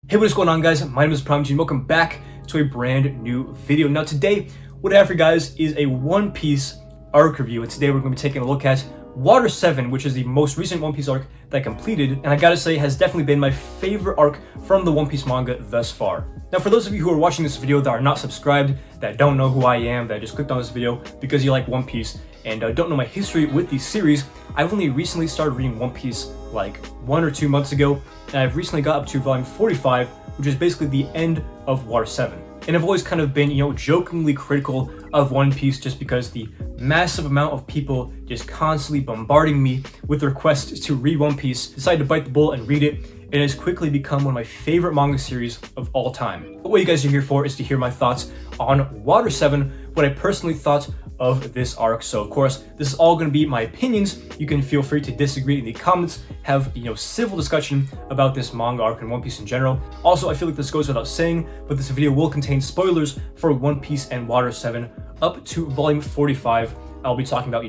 Hey, what is going on, guys? My name is ThePromG and welcome back to a brand new video. Now today, what I have for you guys is a One Piece arc review, and today we're going to be taking a look at Water 7, which is the most recent One Piece arc that I completed, and I gotta say has definitely been my favorite arc from the One Piece manga thus far. Now for those of you who are watching this video that are not subscribed, that don't know who I am, that just clicked on this video because you like One Piece, and don't know my history with the series, I've only recently started reading One Piece like 1 or 2 months ago, and I've recently got up to volume 45, which is basically the end of Water 7. And I've always kind of been, jokingly critical of One Piece just because the massive amount of people just constantly bombarding me with requests to read One Piece decided to bite the bullet and read it. It has quickly become one of my favorite manga series of all time. But what you guys are here for is to hear my thoughts on Water 7, what I personally thought of this arc. So of course, this is all going to be my opinions. You can feel free to disagree in the comments, have civil discussion about this manga arc and One Piece in general. Also, I feel like this goes without saying, but this video will contain spoilers for One Piece and Water 7 up to volume 45. I'll be talking about,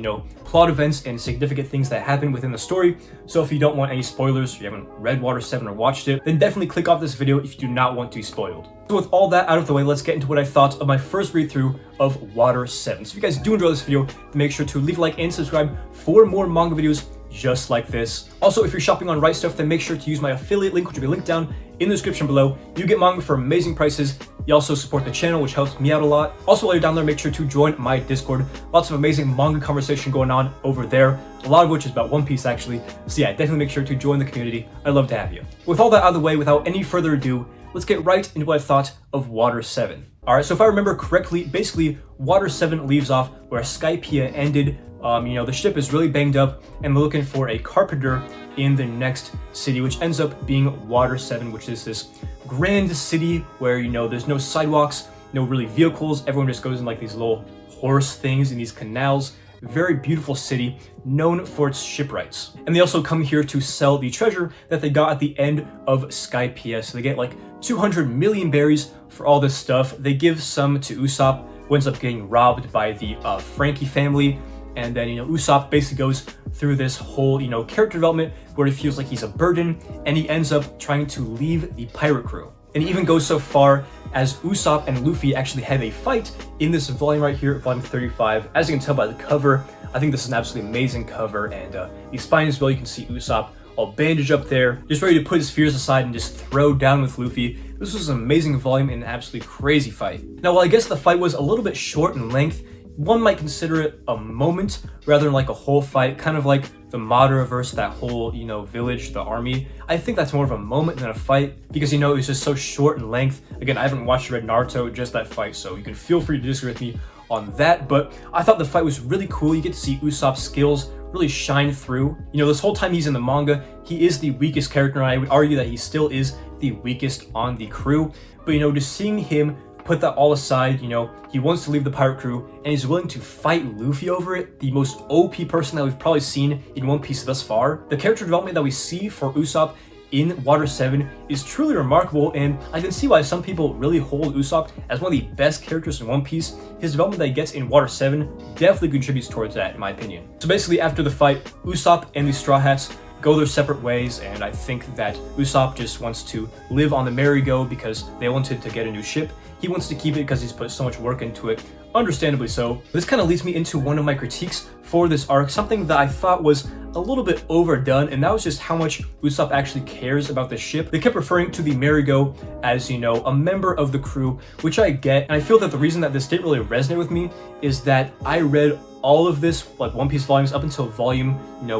plot events and significant things that happen within the story. So if you don't want any spoilers, if you haven't read Water 7 or watched it, then definitely click off this video if you do not want to be spoiled. So with all that out of the way, let's get into what I thought of my first read through of Water 7. So if you guys do enjoy this video, make sure to leave a like and subscribe for more manga videos just like this. Also, if you're shopping on Right Stuff, then make sure to use my affiliate link, which will be linked down in the description below. You get manga for amazing prices. You also support the channel, which helps me out a lot. Also, while you're down there, make sure to join my Discord. Lots of amazing manga conversation going on over there, a lot of which is about One Piece, actually. So yeah, definitely make sure to join the community. I'd love to have you. With all that out of the way, without any further ado, let's get right into what I thought of Water 7. Alright, so if I remember correctly, basically, Water 7 leaves off where Skypiea ended. The ship is really banged up, and they're looking for a carpenter in the next city, which ends up being Water 7, which is this grand city where, there's no sidewalks, no really vehicles. Everyone just goes in like these little horse things in these canals. Very beautiful city, known for its shipwrights. And they also come here to sell the treasure that they got at the end of Skypiea. So they get like 200 million berries for all this stuff. They give some to Usopp, who ends up getting robbed by the Frankie family. And then, Usopp basically goes through this whole, character development where he feels like he's a burden, and he ends up trying to leave the pirate crew. And he even goes so far as Usopp and Luffy actually have a fight in this volume right here, volume 35. As you can tell by the cover, I think this is an absolutely amazing cover, and the spine as well, you can see Usopp all bandaged up there, just ready to put his fears aside and just throw down with Luffy. This was an amazing volume and an absolutely crazy fight. Now, while I guess the fight was a little bit short in length, one might consider it a moment rather than like a whole fight, kind of like the Madara versus that whole, village, the army. I think that's more of a moment than a fight because, it was just so short in length. Again, I haven't watched Red Naruto, just that fight, so you can feel free to disagree with me on that, but I thought the fight was really cool. You get to see Usopp's skills really shine through. This whole time he's in the manga, he is the weakest character, and I would argue that he still is the weakest on the crew. But, just seeing him put that all aside, he wants to leave the pirate crew, and he's willing to fight Luffy over it, the most OP person that we've probably seen in One Piece thus far. The character development that we see for Usopp in Water 7 is truly remarkable, and I can see why some people really hold Usopp as one of the best characters in One Piece. His development that he gets in Water 7 definitely contributes towards that, in my opinion. So basically, after the fight, Usopp and the Straw Hats go their separate ways, and I think that Usopp just wants to live on the merry-go because they wanted to get a new ship. He wants to keep it because he's put so much work into it, understandably so. This kind of leads me into one of my critiques for this arc, something that I thought was a little bit overdone, and that was just how much Usopp actually cares about the ship. They kept referring to the merry-go as, a member of the crew, which I get, and I feel that the reason that this didn't really resonate with me is that I read all of this, like One Piece volumes up until volume,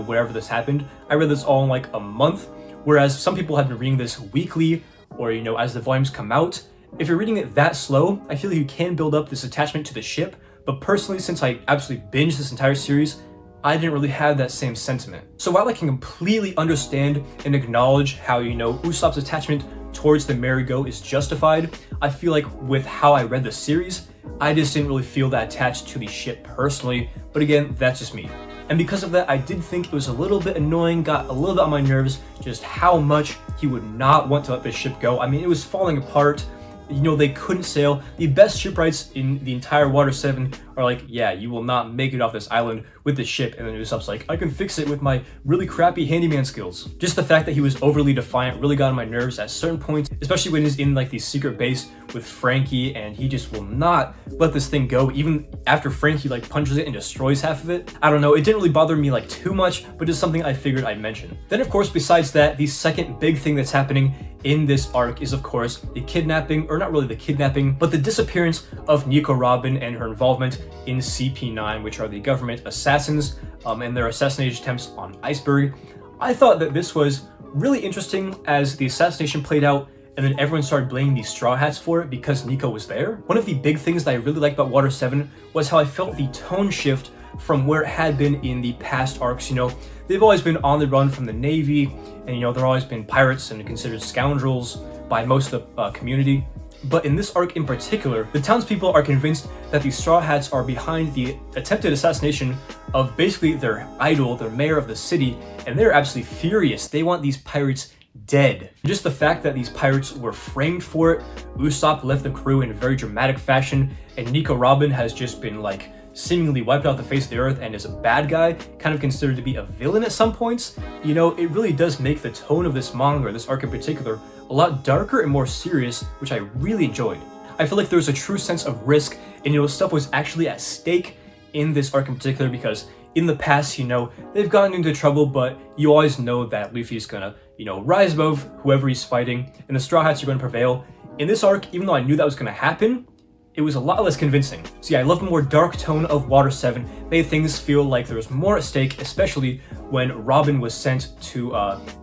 wherever this happened. I read this all in like a month, whereas some people have been reading this weekly or, as the volumes come out. If you're reading it that slow, I feel like you can build up this attachment to the ship, but personally, since I absolutely binged this entire series, I didn't really have that same sentiment. So while I can completely understand and acknowledge how, Usopp's attachment towards the merry-go is justified, I feel like with how I read the series, I just didn't really feel that attached to the ship personally, but again, that's just me. And because of that, I did think it was a little bit annoying, got a little bit on my nerves, just how much he would not want to let this ship go. I mean, it was falling apart. They couldn't sail. The best shipwrights in the entire Water 7 are like, yeah, you will not make it off this island with the ship, and then Usopp's like, I can fix it with my really crappy handyman skills. Just the fact that he was overly defiant really got on my nerves at certain points, especially when he's in like the secret base with Frankie, and he just will not let this thing go, even after Frankie like punches it and destroys half of it. I don't know, it didn't really bother me like too much, but it's something I figured I'd mention. Then of course, besides that, the second big thing that's happening in this arc is of course the kidnapping, or not really the kidnapping, but the disappearance of Nico Robin and her involvement in CP9, which are the government assassins, and their assassination attempts on Iceberg. I thought that this was really interesting as the assassination played out, and then everyone started blaming the Straw Hats for it because Nico was there. One of the big things that I really liked about Water 7 was how I felt the tone shift from where it had been in the past arcs. You know, they've always been on the run from the Navy, and you know, they've always been pirates and considered scoundrels by most of the community. But in this arc in particular, the townspeople are convinced that the Straw Hats are behind the attempted assassination of basically their idol, their mayor of the city, and they're absolutely furious. They want these pirates dead. Just the fact that these pirates were framed for it, Usopp left the crew in a very dramatic fashion, and Nico Robin has just been like seemingly wiped off the face of the earth and is a bad guy, kind of considered to be a villain at some points. You know, it really does make the tone of this manga, or this arc in particular, a lot darker and more serious, which I really enjoyed. I feel like there was a true sense of risk, and you know, stuff was actually at stake in this arc in particular, because in the past, you know, they've gotten into trouble, but you always know that Luffy's gonna, you know, rise above whoever he's fighting, and the Straw Hats are gonna prevail. In this arc, even though I knew that was gonna happen, it was a lot less convincing. So yeah, I love the more dark tone of Water 7, made things feel like there was more at stake, especially when Robin was sent to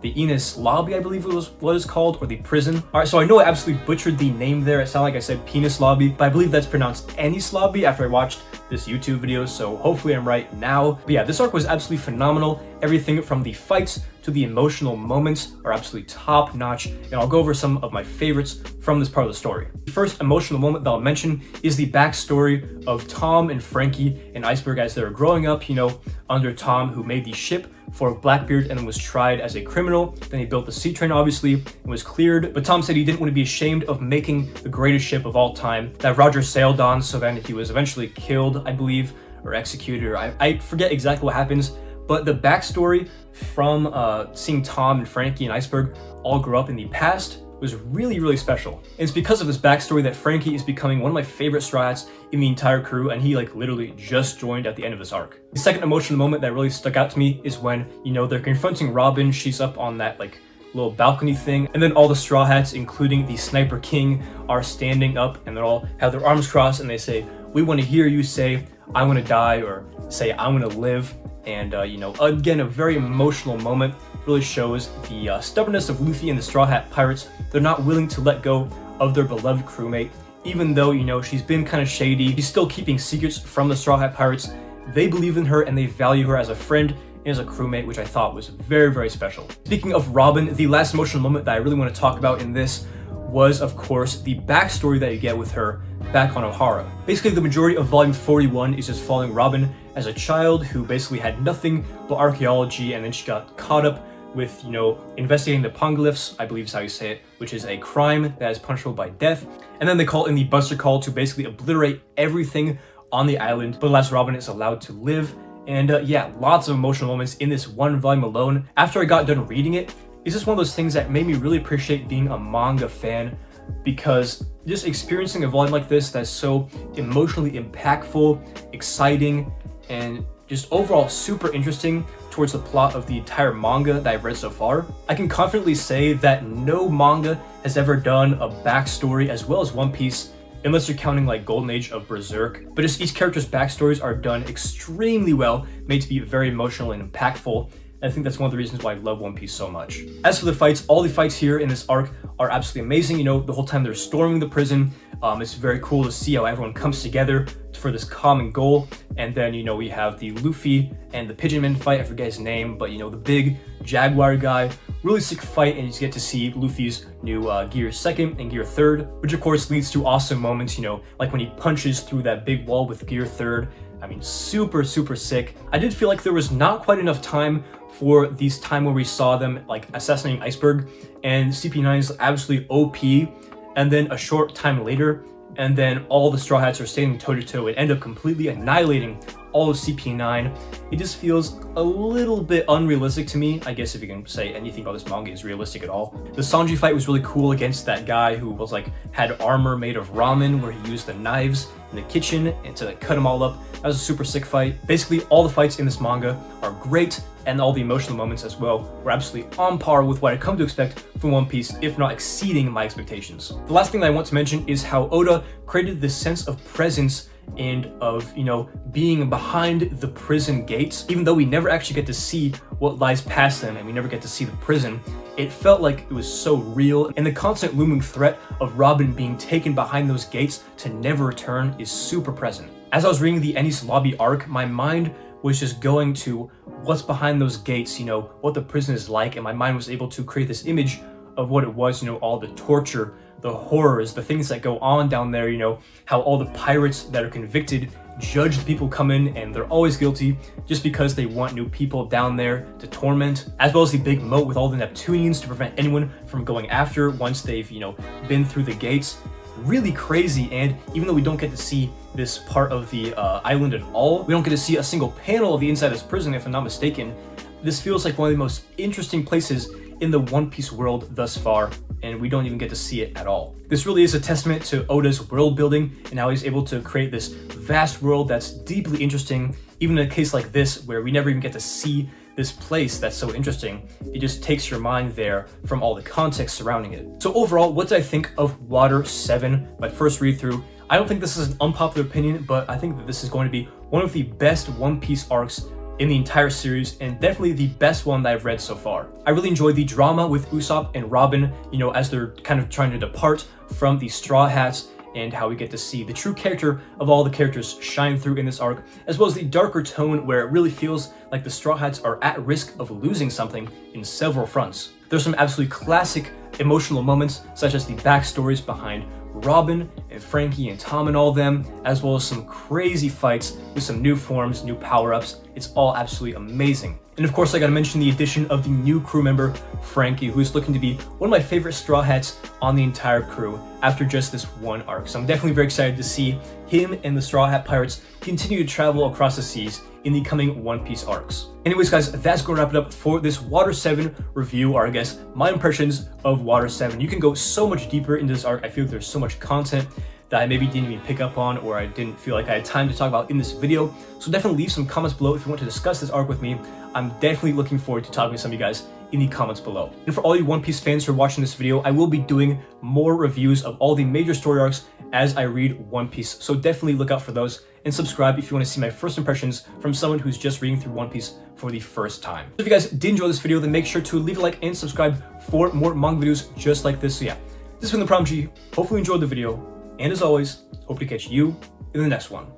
the Enos Lobby, I believe it was what it's called, or the prison. Alright, so I know I absolutely butchered the name there. It sounded like I said Penis Lobby, but I believe that's pronounced Ennis Lobby after I watched this YouTube video, so hopefully I'm right now. But yeah, this arc was absolutely phenomenal. Everything from the fights to the emotional moments are absolutely top notch, and I'll go over some of my favorites from this part of the story. The first emotional moment that I'll mention is the backstory of Tom and Frankie and Iceberg as they were growing up, you know, under Tom, who made the ship for Blackbeard and was tried as a criminal. Then he built the sea train, obviously, and was cleared. But Tom said he didn't want to be ashamed of making the greatest ship of all time that Roger sailed on, so then he was eventually killed, I believe, or executed, or I forget exactly what happens. But the backstory from seeing Tom and Frankie and Iceberg all grow up in the past was really, really special. And it's because of this backstory that Frankie is becoming one of my favorite Straw Hats in the entire crew, and he like literally just joined at the end of this arc. The second emotional moment that really stuck out to me is when, you know, they're confronting Robin. She's up on that like little balcony thing, and then all the Straw Hats, including the Sniper King, are standing up, and they all have their arms crossed, and they say, "We want to hear you say, I want to die," or say, "I want to live." And you know, again, a very emotional moment. Really shows the stubbornness of Luffy and the Straw Hat Pirates. They're not willing to let go of their beloved crewmate, even though, you know, she's been kind of shady. She's still keeping secrets from the Straw Hat Pirates. They believe in her and they value her as a friend and as a crewmate, which I thought was very, very special. Speaking of Robin, the last emotional moment that I really want to talk about in this was, of course, the backstory that you get with her back on Ohara. Basically, the majority of Volume 41 is just following Robin as a child who basically had nothing but archaeology, and then she got caught up with, you know, investigating the poneglyphs, I believe is how you say it, which is a crime that is punishable by death. And then they call in the Buster Call to basically obliterate everything on the island, but alas, Robin is allowed to live. And yeah, lots of emotional moments in this one volume alone. After I got done reading it, it's just one of those things that made me really appreciate being a manga fan, because just experiencing a volume like this that's so emotionally impactful, exciting, and just overall super interesting towards the plot of the entire manga that I've read so far. I can confidently say that no manga has ever done a backstory as well as One Piece, unless you're counting like Golden Age of Berserk. But just each character's backstories are done extremely well, made to be very emotional and impactful. And I think that's one of the reasons why I love One Piece so much. As for the fights, all the fights here in this arc are absolutely amazing. You know, the whole time they're storming the prison, it's very cool to see how everyone comes together for this common goal. And then, you know, we have the Luffy and the Pigeon Man fight. I forget his name, but you know, the big Jaguar guy. Really sick fight, and you get to see Luffy's new Gear 2nd and Gear 3rd, which of course leads to awesome moments, you know, like when he punches through that big wall with Gear 3rd. I mean, super, super sick. I did feel like there was not quite enough time for these time where we saw them like assassinating Iceberg, and CP9 is absolutely OP, and then a short time later, and then all the Straw Hats are standing toe-to-toe and end up completely annihilating all of CP9. It just feels a little bit unrealistic to me. I guess if you can say anything about this manga is realistic at all. The Sanji fight was really cool against that guy who was like had armor made of ramen, where he used the knives in the kitchen and to cut them all up. That was a super sick fight. Basically, all the fights in this manga are great, and all the emotional moments as well were absolutely on par with what I'd come to expect from One Piece, if not exceeding my expectations. The last thing that I want to mention is how Oda created this sense of presence and of, being behind the prison gates. Even though we never actually get to see what lies past them and we never get to see the prison, it felt like it was so real, and the constant looming threat of Robin being taken behind those gates to never return is super present. As I was reading the Enies Lobby arc, my mind was just going to what's behind those gates, what the prison is like, and my mind was able to create this image of what it was, all the torture, the horrors, the things that go on down there, how all the pirates that are convicted judge the people come in and they're always guilty just because they want new people down there to torment, as well as the big moat with all the Neptunians to prevent anyone from going after once they've, been through the gates. Really crazy. And even though we don't get to see this part of the island at all, we don't get to see a single panel of the inside of this prison, if I'm not mistaken. This feels like one of the most interesting places in the One Piece world thus far, and we don't even get to see it at all. This really is a testament to Oda's world building and how he's able to create this vast world that's deeply interesting, even in a case like this where we never even get to see this place that's so interesting. It just takes your mind there from all the context surrounding it. So overall, what did I think of Water 7, my first read through? I don't think this is an unpopular opinion, but I think that this is going to be one of the best One Piece arcs in the entire series, and definitely the best one that I've read so far. I really enjoyed the drama with Usopp and Robin, as they're kind of trying to depart from the Straw Hats, and how we get to see the true character of all the characters shine through in this arc, as well as the darker tone where it really feels like the Straw Hats are at risk of losing something in several fronts. There's some absolutely classic emotional moments, such as the backstories behind Robin and Frankie and Tom and all them, as well as some crazy fights with some new forms, new power-ups. It's all absolutely amazing. And of course, I gotta mention the addition of the new crew member, Frankie, who is looking to be one of my favorite Straw Hats on the entire crew after just this one arc. So I'm definitely very excited to see him and the Straw Hat Pirates continue to travel across the seas in the coming One Piece arcs. Anyways, guys, that's going to wrap it up for this Water 7 review, or I guess my impressions of Water 7. You can go so much deeper into this arc. I feel like there's so much content that I maybe didn't even pick up on, or I didn't feel like I had time to talk about in this video. So definitely leave some comments below if you want to discuss this arc with me. I'm definitely looking forward to talking to some of you guys in the comments below. And for all you One Piece fans who are watching this video, I will be doing more reviews of all the major story arcs as I read One Piece. So definitely look out for those, and subscribe if you want to see my first impressions from someone who's just reading through One Piece for the first time. So if you guys did enjoy this video, then make sure to leave a like and subscribe for more manga videos just like this. So yeah, this has been ThePromG. Hopefully you enjoyed the video, and as always, hope to catch you in the next one.